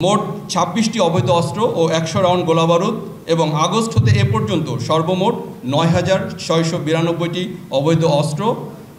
মোট 26টি অবৈধ অস্ত্র ও 100 রাউন্ড গোলাবারুদ এবং আগস্ট হতে এ পর্যন্ত সর্বমোট 9,692টি অবৈধ অস্ত্র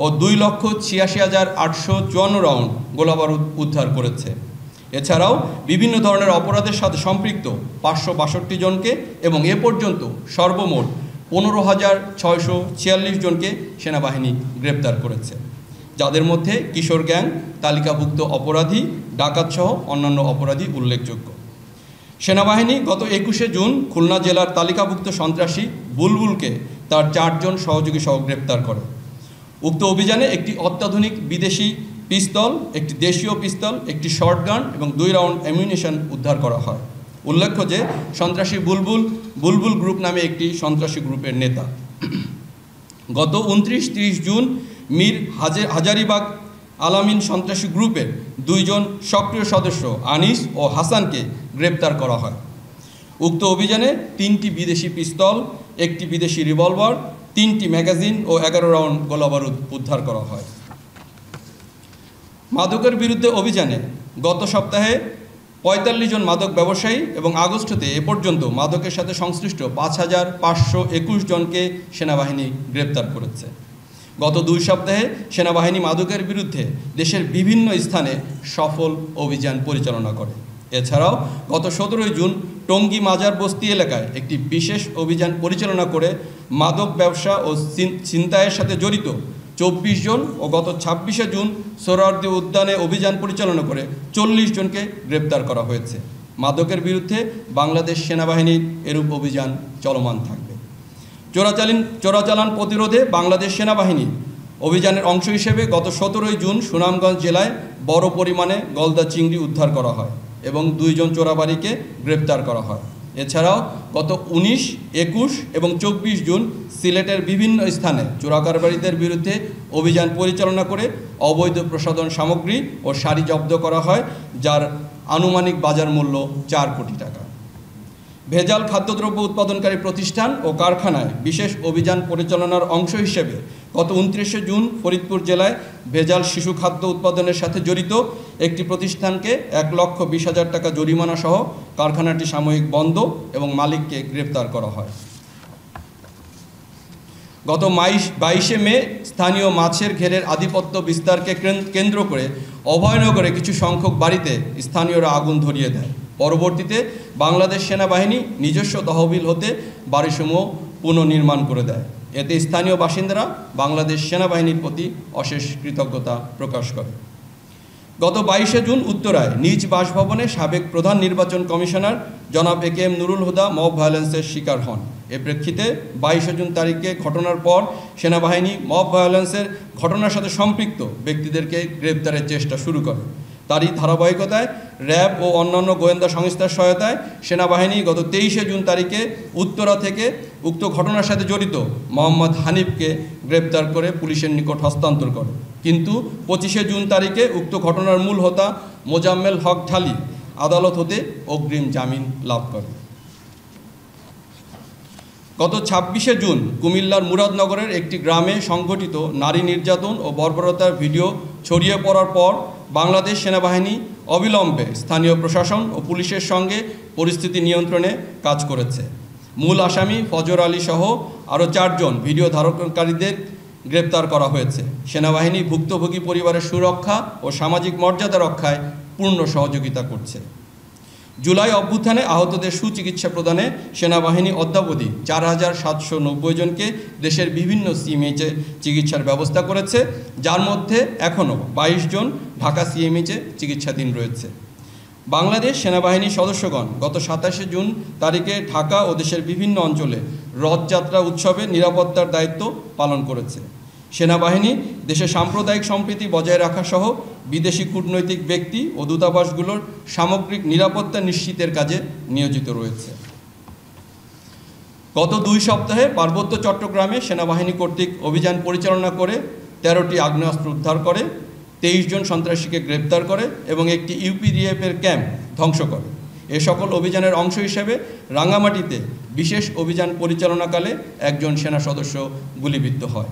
ও 2,86,854 রাউন্ড গোলাবারুদ উদ্ধার করেছে। এছাড়াও বিভিন্ন ধরনের অপরাধের সাথে সম্পৃক্ত 562 জনকে এবং এ পর্যন্ত সর্বমোট 15,646 জনকে সেনাবাহিনী গ্রেপ্তার করেছে, যাদের মধ্যে কিশোর গ্যাং, তালিকাভুক্ত অপরাধী, ডাকাতসহ অন্যান্য অপরাধী উল্লেখযোগ্য। সেনাবাহিনী গত 21শে জুন খুলনা জেলার তালিকাভুক্ত সন্ত্রাসী বুলবুলকে তার 4 জন সহযোগী সহ গ্রেপ্তার করে। উক্ত অভিযানে একটি অত্যাধুনিক বিদেশি পিস্তল, একটি দেশীয় পিস্তল, একটি শর্টগান এবং 2 রাউন্ড অ্যামিউনিশন উদ্ধার করা হয়। উল্লেখ্য যে সন্ত্রাসী বুলবুল গ্রুপ নামে একটি সন্ত্রাসী গ্রুপের নেতা। গত 29-30 জুন মীর হাজারিবাগ আলামিন সন্ত্রাসী গ্রুপের 2 জন সক্রিয় সদস্য আনিস ও হাসানকে গ্রেপ্তার করা হয়। উক্ত অভিযানে 3টি বিদেশি পিস্তল, একটি বিদেশি রিভলভার, 3টি ম্যাগাজিন ও 11 রাউন্ড গোলাবারুদ উদ্ধার করা হয়। মাদকের বিরুদ্ধে অভিযানে গত সপ্তাহে 45 জন মাদক ব্যবসায়ী এবং আগস্ট হতে এ পর্যন্ত মাদকের সাথে সংশ্লিষ্ট 5,521 জনকে সেনাবাহিনী গ্রেপ্তার করেছে। গত 2 সপ্তাহে সেনাবাহিনী মাদকের বিরুদ্ধে দেশের বিভিন্ন স্থানে সফল অভিযান পরিচালনা করে। এছাড়াও গত 17 জুন টঙ্গী মাজার বস্তি এলাকায় একটি বিশেষ অভিযান পরিচালনা করে মাদক ব্যবসা ও ছিনতাইয়ের সাথে জড়িত 24 জন ও গত 26শে জুন সোহরাওয়ার্দী উদ্যানে অভিযান পরিচালনা করে 40 জনকে গ্রেপ্তার করা হয়েছে। মাদকের বিরুদ্ধে বাংলাদেশ সেনাবাহিনীর এরূপ অভিযান চলমান থাকবে। চোরাচালান প্রতিরোধে বাংলাদেশ সেনাবাহিনী অভিযানের অংশ হিসেবে গত 17 জুন সুনামগঞ্জ জেলায় বড় পরিমাণে গলদা চিংড়ি উদ্ধার করা হয় এবং 2 জন চোরাবাড়িকে গ্রেপ্তার করা হয়। এছাড়াও গত 19, 21 এবং 24 জুন সিলেটের বিভিন্ন স্থানে চোরাকারবারিদের বিরুদ্ধে অভিযান পরিচালনা করে অবৈধ প্রসাধন সামগ্রী ও শাড়ি জব্দ করা হয়, যার আনুমানিক বাজার মূল্য 4 কোটি টাকা। ভেজাল খাদ্যদ্রব্য উৎপাদনকারী প্রতিষ্ঠান ও কারখানায় বিশেষ অভিযান পরিচালনার অংশ হিসেবে গত 29শে জুন ফরিদপুর জেলায় ভেজাল শিশু খাদ্য উৎপাদনের সাথে জড়িত একটি প্রতিষ্ঠানকে 1,20,000 টাকা জরিমানা সহ কারখানাটি সাময়িক বন্ধ এবং মালিককে গ্রেপ্তার করা হয়। গত 22শে মে স্থানীয় মাছের ঘেরের আধিপত্য বিস্তারকে কেন্দ্র করে অভয়নগরে কিছু সংখ্যক বাড়িতে স্থানীয়রা আগুন ধরিয়ে দেয়। পরবর্তীতে বাংলাদেশ সেনাবাহিনী নিজস্ব তহবিল হতে বাড়িসমূহ পুনর্নির্মাণ করে দেয়। এতে স্থানীয় বাসিন্দারা বাংলাদেশ সেনাবাহিনীর প্রতি অশেষ কৃতজ্ঞতা প্রকাশ করে। গত 22শে জুন উত্তরায় নিজ বাসভবনে সাবেক প্রধান নির্বাচন কমিশনার জনাব AKM নুরুল হুদা মব ভায়োলেন্সের শিকার হন। এ প্রেক্ষিতে 22শে জুন তারিখে ঘটনার পর সেনাবাহিনী মব ভায়োলেন্সের ঘটনার সাথে সম্পৃক্ত ব্যক্তিদেরকে গ্রেপ্তারের চেষ্টা শুরু করে। তারই ধারাবাহিকতায় র্যাব ও অন্যান্য গোয়েন্দা সংস্থার সহায়তায় সেনাবাহিনী গত 23শে জুন তারিখে উত্তরা থেকে উক্ত ঘটনার সাথে জড়িত মোহাম্মদ হানিফকে গ্রেপ্তার করে পুলিশের নিকট হস্তান্তর করে। কিন্তু 25শে জুন তারিখে উক্ত ঘটনার মূল হোতা মোজাম্মেল হক ঢালি আদালত হতে অগ্রিম জামিন লাভ করে। গত 26শে জুন কুমিল্লার মুরাদনগরের একটি গ্রামে সংঘটিত নারী নির্যাতন ও বর্বরতার ভিডিও ছড়িয়ে পড়ার পর বাংলাদেশ সেনাবাহিনী অবিলম্বে স্থানীয় প্রশাসন ও পুলিশের সঙ্গে পরিস্থিতি নিয়ন্ত্রণে কাজ করেছে। মূল আসামি ফজর আলী সহ আরও 4 জন ভিডিও ধারণকারীদের গ্রেপ্তার করা হয়েছে। সেনাবাহিনী ভুক্তভোগী পরিবারের সুরক্ষা ও সামাজিক মর্যাদা রক্ষায় পূর্ণ সহযোগিতা করছে। জুলাই অভ্যুত্থানে আহতদের সুচিকিৎসা প্রদানে সেনাবাহিনী অদ্যাবধি 4,790 জনকে দেশের বিভিন্ন CMH-এ চিকিৎসার ব্যবস্থা করেছে, যার মধ্যে এখনও 22 জন ঢাকা CMH-এ চিকিৎসাধীন রয়েছে। বাংলাদেশ সেনাবাহিনীর সদস্যগণ গত 27শে জুন তারিখে ঢাকা ও দেশের বিভিন্ন অঞ্চলে রথযাত্রা উৎসবে নিরাপত্তার দায়িত্ব পালন করেছে। সেনাবাহিনী দেশে সাম্প্রদায়িক সম্প্রীতি বজায় রাখা সহ বিদেশি কূটনৈতিক ব্যক্তি ও দূতাবাসগুলোর সামগ্রিক নিরাপত্তা নিশ্চিতের কাজে নিয়োজিত রয়েছে। গত 2 সপ্তাহে পার্বত্য চট্টগ্রামে সেনাবাহিনী কর্তৃক অভিযান পরিচালনা করে 13টি আগ্নেয়াস্ত্র উদ্ধার করে, 23 জন সন্ত্রাসীকে গ্রেপ্তার করে এবং একটি UPDF-এর ক্যাম্প ধ্বংস করে। এ সকল অভিযানের অংশ হিসেবে রাঙ্গামাটিতে বিশেষ অভিযান পরিচালনাকালে 1 জন সেনা সদস্য গুলিবিদ্ধ হয়।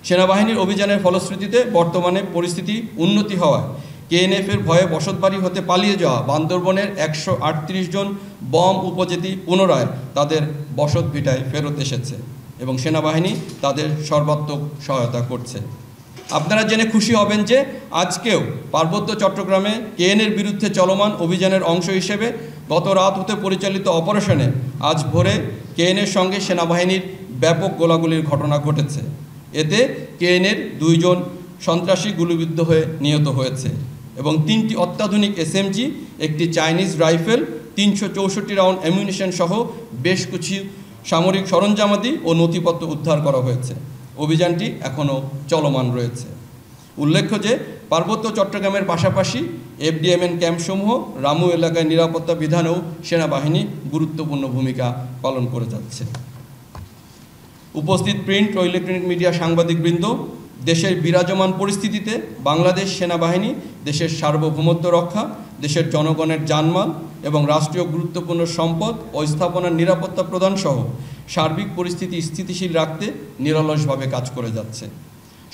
সেনাবাহিনীর অভিযানের ফলশ্রুতিতে বর্তমানে পরিস্থিতি উন্নতি হওয়ায় কেএনএফ এর ভয়ে বসতবাড়ি হতে পালিয়ে যাওয়া বান্দরবনের 138 জন বম উপজাতি পুনরায় তাদের বসত ভিটায় ফেরত এসেছে এবং সেনাবাহিনী তাদের সর্বাত্মক সহায়তা করছে। আপনারা জেনে খুশি হবেন যে আজকেও পার্বত্য চট্টগ্রামে কেএনএর বিরুদ্ধে চলমান অভিযানের অংশ হিসেবে গত রাত হতে পরিচালিত অপারেশনে আজ ভোরে কেএনএর সঙ্গে সেনাবাহিনীর ব্যাপক গোলাগুলির ঘটনা ঘটেছে। এতে কেএনএর 2 জন সন্ত্রাসী গুলিবিদ্ধ হয়ে নিহত হয়েছে এবং 3টি অত্যাধুনিক এসএমজি, একটি চাইনিজ রাইফেল, 364 রাউন্ড অ্যামিউনিশন সহ বেশ কিছু সামরিক সরঞ্জামাদি ও নথিপত্র উদ্ধার করা হয়েছে। অভিযানটি এখনও চলমান রয়েছে। উল্লেখ্য যে পার্বত্য চট্টগ্রামের পাশাপাশি এফডিএমএন ক্যাম্পসমূহ রামু এলাকায় নিরাপত্তা বিধানেও সেনাবাহিনী গুরুত্বপূর্ণ ভূমিকা পালন করে যাচ্ছে। উপস্থিত প্রিন্ট ও ইলেকট্রনিক মিডিয়া সাংবাদিকবৃন্দ, দেশের বিরাজমান পরিস্থিতিতে বাংলাদেশ সেনাবাহিনী দেশের সার্বভৌমত্ব রক্ষা, দেশের জনগণের জানমাল এবং রাষ্ট্রীয় গুরুত্বপূর্ণ সম্পদ ও স্থাপনার নিরাপত্তা প্রদান সহ সার্বিক পরিস্থিতি স্থিতিশীল রাখতে নিরলসভাবে কাজ করে যাচ্ছে।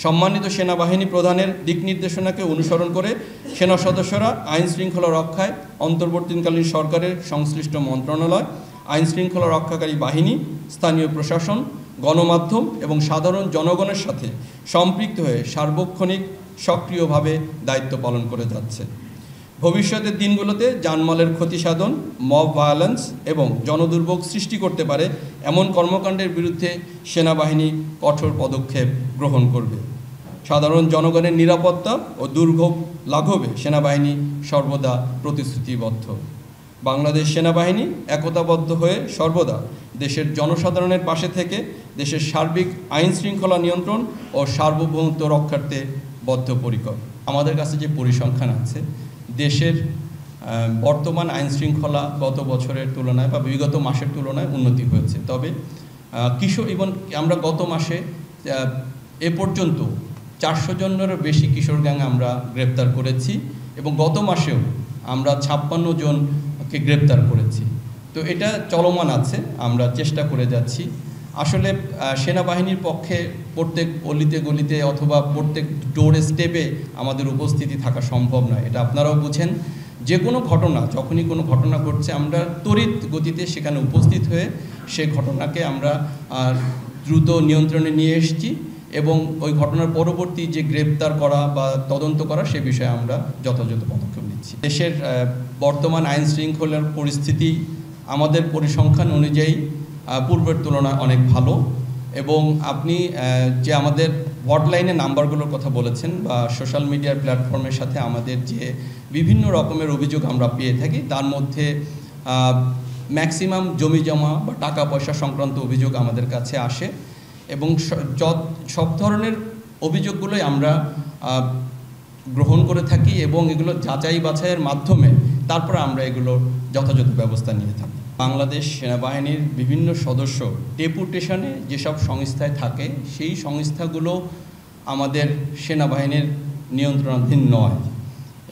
সম্মানিত সেনাবাহিনী প্রধানের দিক নির্দেশনাকে অনুসরণ করে সেনা সদস্যরা আইন শৃঙ্খলা রক্ষায় অন্তর্বর্তীকালীন সরকারের সংশ্লিষ্ট মন্ত্রণালয়, আইন শৃঙ্খলা রক্ষাকারী বাহিনী, স্থানীয় প্রশাসন, গণমাধ্যম এবং সাধারণ জনগণের সাথে সম্পৃক্ত হয়ে সার্বক্ষণিক সক্রিয়ভাবে দায়িত্ব পালন করে যাচ্ছে। ভবিষ্যতের দিনগুলোতে জানমালের ক্ষতি সাধন, মব ভায়োলেন্স এবং জনদুর্ভোগ সৃষ্টি করতে পারে এমন কর্মকাণ্ডের বিরুদ্ধে সেনাবাহিনী কঠোর পদক্ষেপ গ্রহণ করবে। সাধারণ জনগণের নিরাপত্তা ও দুর্ভোগ লাঘবে সেনাবাহিনী সর্বদা প্রতিশ্রুতিবদ্ধ। বাংলাদেশ সেনাবাহিনী একতাবদ্ধ হয়ে সর্বদা দেশের জনসাধারণের পাশে থেকে দেশের সার্বিক আইন শৃঙ্খলা নিয়ন্ত্রণ ও সার্বভৌমত্ব রক্ষার্থে বদ্ধপরিকর। আমাদের কাছে যে পরিসংখ্যান আছে, দেশের বর্তমান আইন শৃঙ্খলা গত বছরের তুলনায় বা বিগত মাসের তুলনায় উন্নতি হয়েছে। তবে কিশোর আমরা গত মাসে এ পর্যন্ত 400 জনেরও বেশি কিশোর গ্যাং আমরা গ্রেপ্তার করেছি এবং গত মাসেও আমরা 56 জনকে গ্রেপ্তার করেছি। তো এটা চলমান আছে, আমরা চেষ্টা করে যাচ্ছি। আসলে সেনাবাহিনীর পক্ষে প্রত্যেক অলিতে গলিতে অথবা প্রত্যেক ডোর স্টেপে আমাদের উপস্থিতি থাকা সম্ভব নয়, এটা আপনারাও বুঝেন। যে কোনো ঘটনা, যখনই কোনো ঘটনা ঘটছে, আমরা তড়িৎ গতিতে সেখানে উপস্থিত হয়ে সেই ঘটনাকে আমরা দ্রুত নিয়ন্ত্রণে নিয়ে এসেছি এবং ওই ঘটনার পরবর্তী যে গ্রেপ্তার করা বা তদন্ত করা সে বিষয়ে আমরা যথাযথ পদক্ষেপ নিচ্ছি। দেশের বর্তমান আইন শৃঙ্খলার পরিস্থিতি আমাদের পরিসংখ্যান অনুযায়ী পূর্বের তুলনায় অনেক ভালো এবং আপনি যে আমাদের হটলাইনে নাম্বারগুলোর কথা বলেছেন বা সোশ্যাল মিডিয়ার প্ল্যাটফর্মের সাথে আমাদের যে বিভিন্ন রকমের অভিযোগ আমরা পেয়ে থাকি, তার মধ্যে ম্যাক্সিমাম জমি জমা বা টাকা পয়সা সংক্রান্ত অভিযোগ আমাদের কাছে আসে এবং সব ধরনের অভিযোগগুলোই আমরা গ্রহণ করে থাকি এবং এগুলো যাচাই বাছাইয়ের মাধ্যমে তারপরে আমরা এগুলো যথাযথ ব্যবস্থা নিয়ে থাকি। বাংলাদেশ সেনাবাহিনীর বিভিন্ন সদস্য ডেপুটেশনে যেসব সংস্থায় থাকে, সেই সংস্থাগুলো আমাদের সেনাবাহিনীর নিয়ন্ত্রণাধীন নয়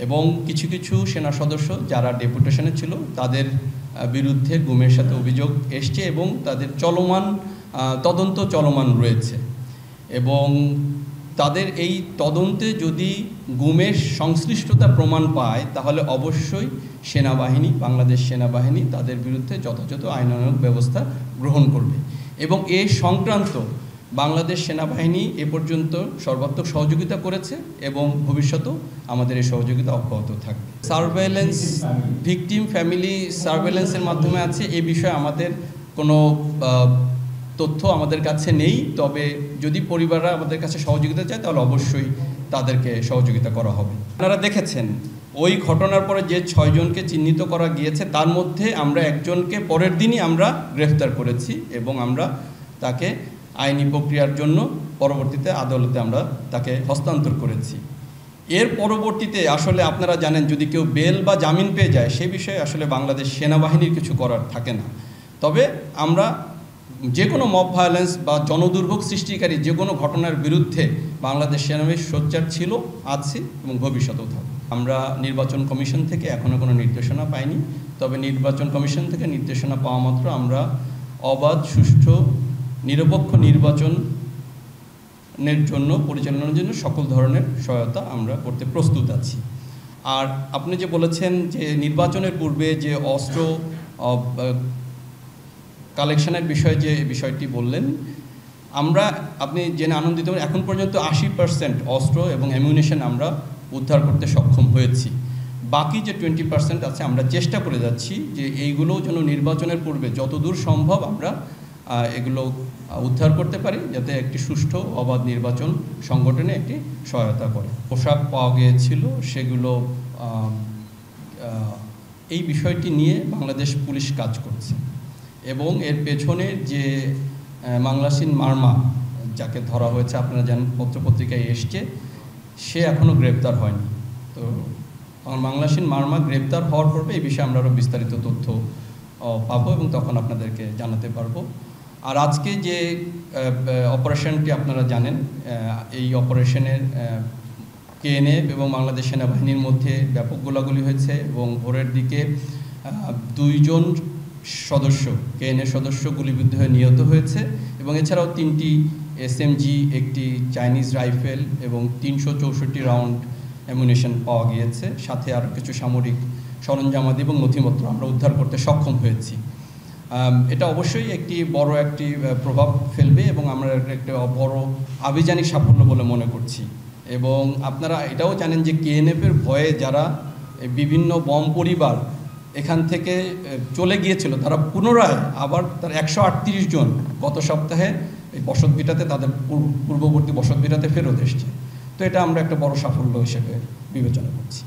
এবং কিছু কিছু সেনা সদস্য যারা ডেপুটেশনে ছিল তাদের বিরুদ্ধে গুমের সাথে অভিযোগ এসছে এবং তাদের তদন্ত চলমান রয়েছে এবং তাদের এই তদন্তে যদি গুমের সংশ্লিষ্টতা প্রমাণ পায় তাহলে অবশ্যই বাংলাদেশ সেনাবাহিনী তাদের বিরুদ্ধে যথাযথ আইনানুগ ব্যবস্থা গ্রহণ করবে এবং এ সংক্রান্ত বাংলাদেশ সেনাবাহিনী এ পর্যন্ত সর্বাত্মক সহযোগিতা করেছে এবং ভবিষ্যতেও আমাদের এই সহযোগিতা অব্যাহত থাকবে। সার্ভেলেন্স, ভিকটিম ফ্যামিলি সার্ভেলেন্সের মাধ্যমে আছে, এ বিষয়ে আমাদের কোনো তথ্য আমাদের কাছে নেই। তবে যদি পরিবাররা আমাদের কাছে সহযোগিতা চায় তাহলে অবশ্যই তাদেরকে সহযোগিতা করা হবে। আপনারা দেখেছেন ওই ঘটনার পরে যে 6 জনকে চিহ্নিত করা গিয়েছে তার মধ্যে আমরা একজনকে পরের দিনই আমরা গ্রেফতার করেছি এবং আমরা তাকে আইনি প্রক্রিয়ার জন্য পরবর্তীতে আদালতে আমরা তাকে হস্তান্তর করেছি। এর পরবর্তীতে আসলে আপনারা জানেন যদি কেউ বেল বা জামিন পেয়ে যায় সে বিষয়ে আসলে বাংলাদেশ সেনাবাহিনীর কিছু করার থাকে না। তবে আমরা যে কোনো মব ভায়োলেন্স বা জনদুর্ভোগ সৃষ্টিকারী যে কোনো ঘটনার বিরুদ্ধে বাংলাদেশ সেনাবাহিনী সোচ্চার ছিল, আছে এবং ভবিষ্যতেও থাকবে। আমরা নির্বাচন কমিশন থেকে এখনও কোনো নির্দেশনা পাইনি, তবে নির্বাচন কমিশন থেকে নির্দেশনা পাওয়া মাত্র আমরা অবাধ, সুষ্ঠু, নিরপেক্ষ নির্বাচনের জন্য পরিচালনার জন্য সকল ধরনের সহায়তা আমরা করতে প্রস্তুত আছি। আর আপনি যে বলেছেন যে নির্বাচনের পূর্বে যে অস্ত্র কালেকশনের বিষয়ে যে বিষয়টি বললেন, আপনি জেনে আনন্দিত হবেন, এখন পর্যন্ত 80% অস্ত্র এবং অ্যামিউনিশন আমরা উদ্ধার করতে সক্ষম হয়েছি। বাকি যে 20% আছে আমরা চেষ্টা করে যাচ্ছি যে এইগুলো যেন নির্বাচনের পূর্বে যতদূর সম্ভব আমরা এগুলো উদ্ধার করতে পারি, যাতে একটি সুষ্ঠু অবাধ নির্বাচন সংগঠনে একটি সহায়তা করে। পোশাক পাওয়া গিয়েছিল, সেগুলো এই বিষয়টি নিয়ে বাংলাদেশ পুলিশ কাজ করছে এবং এর পেছনে যে মাংলাসিন মারমা যাকে ধরা হয়েছে, আপনারা জানেন পত্রপত্রিকায় এসছে, সে এখনও গ্রেপ্তার হয়নি। তো মাংলাসিন মারমা গ্রেপ্তার হওয়ার পূর্বে এই বিষয়ে আমরা আরও বিস্তারিত তথ্য পাবো এবং তখন আপনাদেরকে জানাতে পারবো। আর আজকে যে অপারেশনটি আপনারা জানেন, এই অপারেশনের কেএনএফ এবং বাংলাদেশ সেনাবাহিনীর মধ্যে ব্যাপক গোলাগুলি হয়েছে এবং ভোরের দিকে 2 জন সদস্য কেএনএফ সদস্য গুলিবিদ্ধ হয়ে নিহত হয়েছে এবং এছাড়াও 3টি এসএমজি, একটি চাইনিজ রাইফেল এবং 364 রাউন্ড অ্যামুনিশন পাওয়া গিয়েছে। সাথে আরও কিছু সামরিক সরঞ্জামাদি এবং নথিপত্র আমরা উদ্ধার করতে সক্ষম হয়েছি। এটা অবশ্যই একটি বড় একটি প্রভাব ফেলবে এবং আমরা একটা বড় আভিযানিক সাফল্য বলে মনে করছি। এবং আপনারা এটাও জানেন যে কেএনএফের ভয়ে যারা বিভিন্ন বম পরিবার এখান থেকে চলে গিয়েছিল, তারা পুনরায় আবার তার 138 জন গত সপ্তাহে এই বসতভিটাতে তাদের পূর্ববর্তী বসতভিটাতে ফেরত এসছে। তো এটা আমরা একটা বড় সাফল্য হিসেবে বিবেচনা করছি।